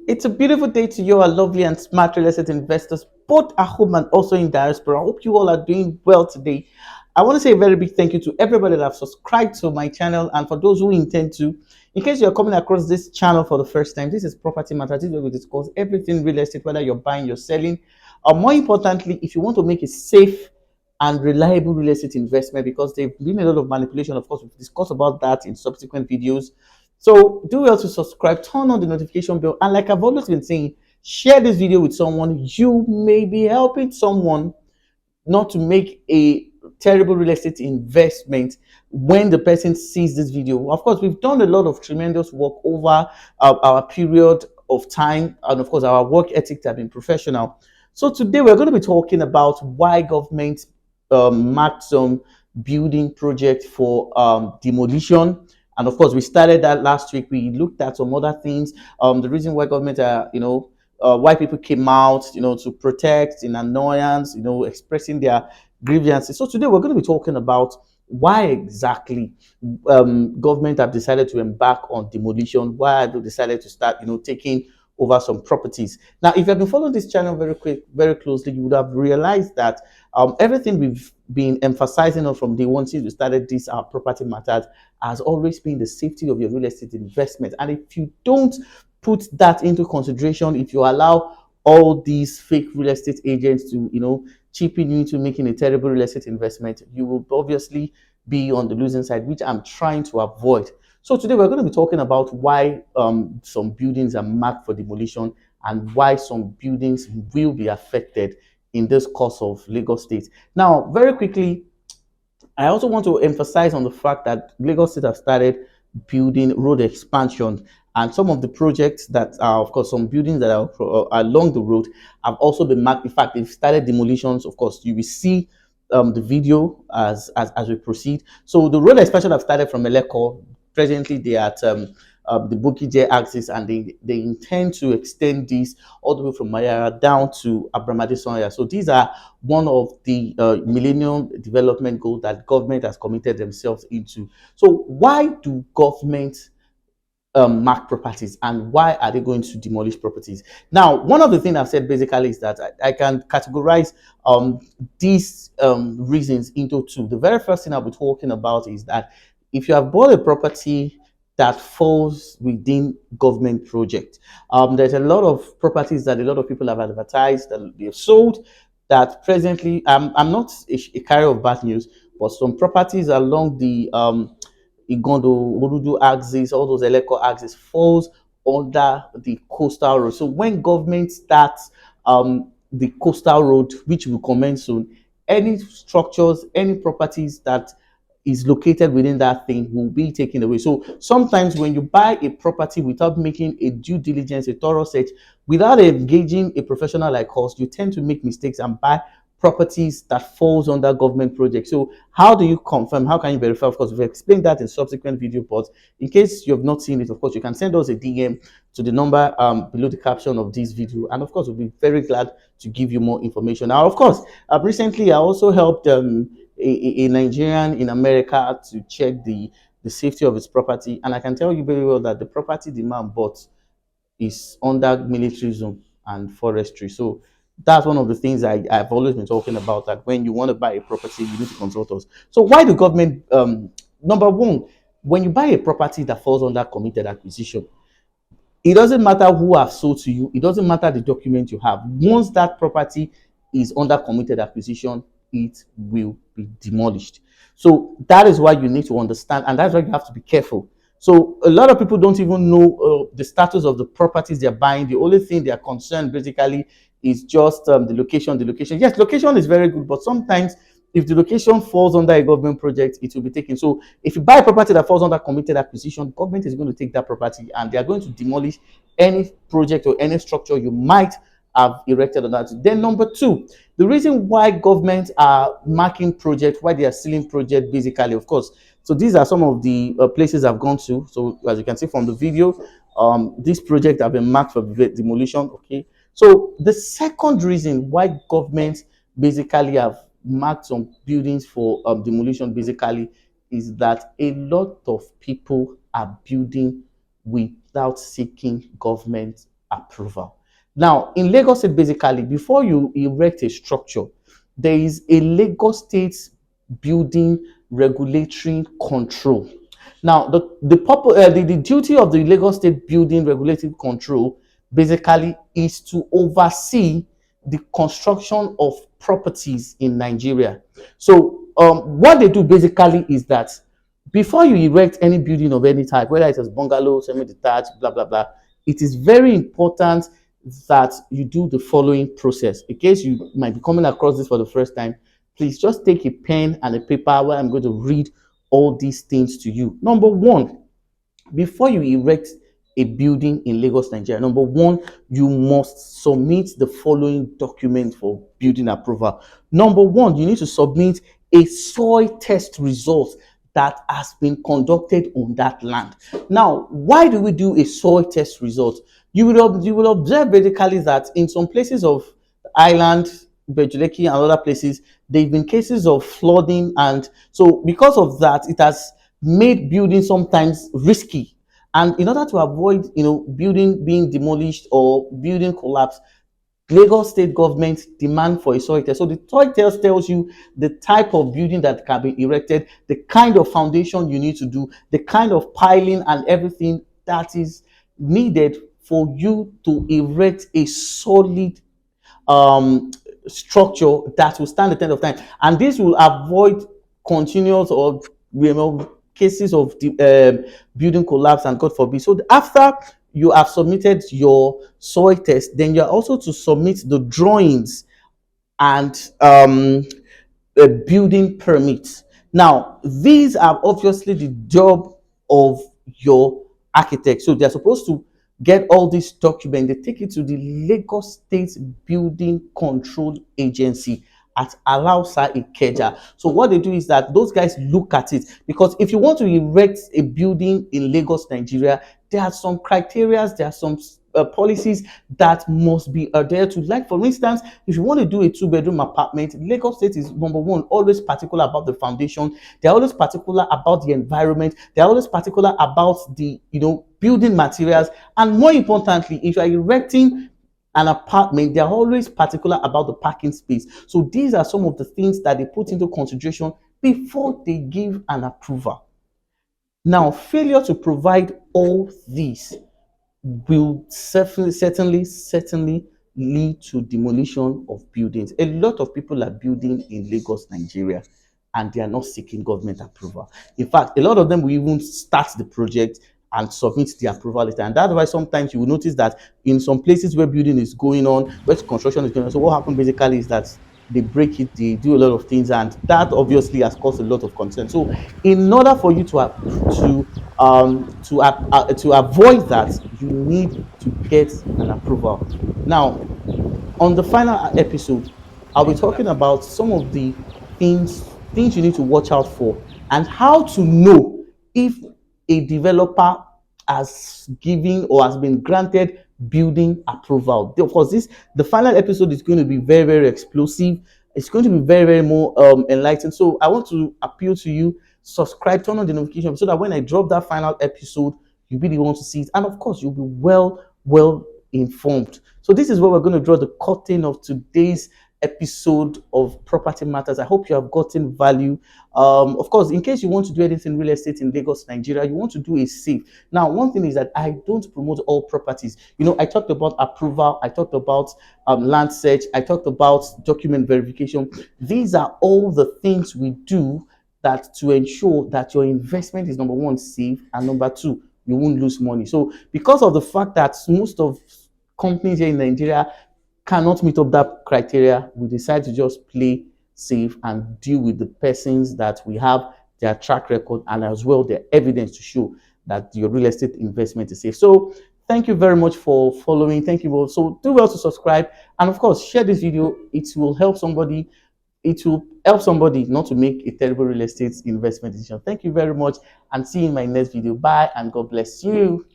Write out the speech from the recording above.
It's a beautiful day to you, our lovely and smart real estate investors, both at home and also in diaspora. I hope you all are doing well today. I want to say a very big thank you to everybody that have subscribed to my channel, and for those who intend to. In case you're coming across this channel for the first time, this is Property Matters. This is where we discuss everything real estate, whether you're buying, you're selling, or more importantly, if you want to make a safe and reliable real estate investment, because there've been a lot of manipulation. Of course, we've discussed about that in subsequent videos. So do well to subscribe, turn on the notification bell, and like I've always been saying, share this video with someone. You may be helping someone not to make a terrible real estate investment when the person sees this video. Of course, we've done a lot of tremendous work over our period of time, and of course, our work ethics have been professional. So today we're going to be talking about why government marked some building project for demolition. And of course, we started that last week. We looked at some other things. The reason why government are, why people came out, to protest in annoyance, expressing their grievances. So today we're going to be talking about why exactly government have decided to embark on demolition, why they decided to start, taking over some properties. Now, if you have been following this channel very closely, you would have realized that everything we've been emphasizing on from day one since we started this property matters has always been the safety of your real estate investment. And if you don't put that into consideration, if you allow all these fake real estate agents to, cheapen you into making a terrible real estate investment, you will obviously be on the losing side, which I'm trying to avoid. So today we're going to be talking about why some buildings are marked for demolition and why some buildings will be affected in this course of Lagos State. Now, very quickly, I also want to emphasize on the fact that Lagos State have started building road expansion, and some of the projects that are, of course, some buildings that are along the road have also been marked. In fact, they've started demolitions. Of course, you will see the video as we proceed. So the road expansion have started from Lekki. Presently, they are at the Bukije axis, and they intend to extend this all the way from Mayara down to Abramade Sonya. So these are one of the Millennium Development Goals that government has committed themselves into. So why do government mark properties, and why are they going to demolish properties? Now, one of the things I've said basically is that I can categorize these reasons into two. The very first thing I'll be talking about is that if you have bought a property that falls within government project, there's a lot of properties that a lot of people have advertised that they've sold that presently, I'm not a carrier of bad news, but some properties along the Igondo, Orudu axis, all those Eleko axis falls under the coastal road. So when government starts the coastal road, which will commence soon, any structures, any properties that is located within that thing will be taken away. So sometimes when you buy a property without making a due diligence, a thorough search, without engaging a professional like us, you tend to make mistakes and buy properties that falls under government projects. So how do you confirm? How can you verify? Of course, we've explained that in subsequent video, but in case you have not seen it, of course, you can send us a DM to the number below the caption of this video. And of course, we'll be very glad to give you more information. Now, of course, recently I also helped a Nigerian in America to check the safety of his property. And I can tell you very well that the property the man bought is under military zone and forestry. So that's one of the things I've always been talking about, that when you want to buy a property, you need to consult us. So why do government, number one, when you buy a property that falls under committed acquisition, it doesn't matter who have sold to you, it doesn't matter the document you have. Once that property is under committed acquisition, it will be demolished. So that is why you need to understand, and that's why you have to be careful. So a lot of people don't even know the status of the properties they're buying. The only thing they are concerned basically is just the location. The location, yes, location is very good, but sometimes if the location falls under a government project, it will be taken. So if you buy a property that falls under committed acquisition, government is going to take that property and they are going to demolish any project or any structure you might have erected on that. Then number two, the reason why governments are marking projects, why they are sealing projects, basically, of course. So these are some of the places I've gone to. So as you can see from the video, this project have been marked for demolition. Okay. So the second reason why governments basically have marked some buildings for demolition basically is that a lot of people are building without seeking government approval. Now, in Lagos State, basically, before you erect a structure, there is a Lagos State building regulatory control. Now, the duty of the Lagos State Building Regulatory Control basically is to oversee the construction of properties in Nigeria. So, what they do basically is that before you erect any building of any type, whether it is bungalow, semi-detached, blah blah blah, it is very important that you do the following process. In case you might be coming across this for the first time, please just take a pen and a paper where I'm going to read all these things to you. Number one, before you erect a building in Lagos, Nigeria, number one, you must submit the following document for building approval. Number one, you need to submit a soil test result that has been conducted on that land. Now, why do we do a soil test result? You will observe basically that in some places of the island, Ibeju, Lekki, and other places, there have been cases of flooding, and so because of that, it has made building sometimes risky. And in order to avoid, building being demolished or building collapse, Lagos State government demand for a soil test. So the soil test tells you the type of building that can be erected, the kind of foundation you need to do, the kind of piling and everything that is needed for you to erect a solid um, structure that will stand the test of time. And this will avoid continuous or cases of the building collapse and God forbid. So after you have submitted your soil test, then you are also to submit the drawings and a building permit. Now, these are obviously the job of your architect. So they're supposed to get all these documents. They take it to the Lagos State Building Control Agency at Alausa Ikeja. So what they do is that those guys look at it, because if you want to erect a building in Lagos, Nigeria, there are some criteria, there are some policies that must be adhered to. Like for instance, if you want to do a two-bedroom apartment, Lagos State is number one, always particular about the foundation. They're always particular about the environment. They're always particular about the building materials, and more importantly, if you are erecting an apartment, they're always particular about the parking space. So these are some of the things that they put into consideration before they give an approval. Now, failure to provide all these will certainly lead to demolition of buildings. A lot of people are building in Lagos, Nigeria, and they are not seeking government approval. In fact, a lot of them will even start the project and submit the approval letter. And that's why sometimes you will notice that in some places where building is going on, where construction is going on, so what happens basically is that they break it, they do a lot of things, and that obviously has caused a lot of concern. So, in order for you to avoid that, you need to get an approval. Now, on the final episode, I'll be talking about some of the things you need to watch out for, and how to know if a developer has given or has been granted building approval. Of course, the final episode is going to be very, very explosive. It's going to be very, very more enlightened. So I want to appeal to you: subscribe, turn on the notification so that when I drop that final episode, you'll be the one to see it, and of course, you'll be well informed. So this is where we're going to draw the curtain of today's episode of Property Matters. I hope you have gotten value. Of course, in case you want to do anything real estate in Lagos, Nigeria, you want to do a safe. Now, one thing is that I don't promote all properties. I talked about approval, I talked about land search, I talked about document verification. These are all the things we do that to ensure that your investment is, number one, safe, and number two, you won't lose money. So because of the fact that most of companies here in Nigeria cannot meet up that criteria, we decide to just play safe and deal with the persons that we have their track record and as well their evidence to show that your real estate investment is safe. So thank you very much for following. Thank you all. So do well to subscribe, and of course share this video. It will help somebody. It will help somebody not to make a terrible real estate investment decision. Thank you very much, and see you in my next video. Bye, and God bless you.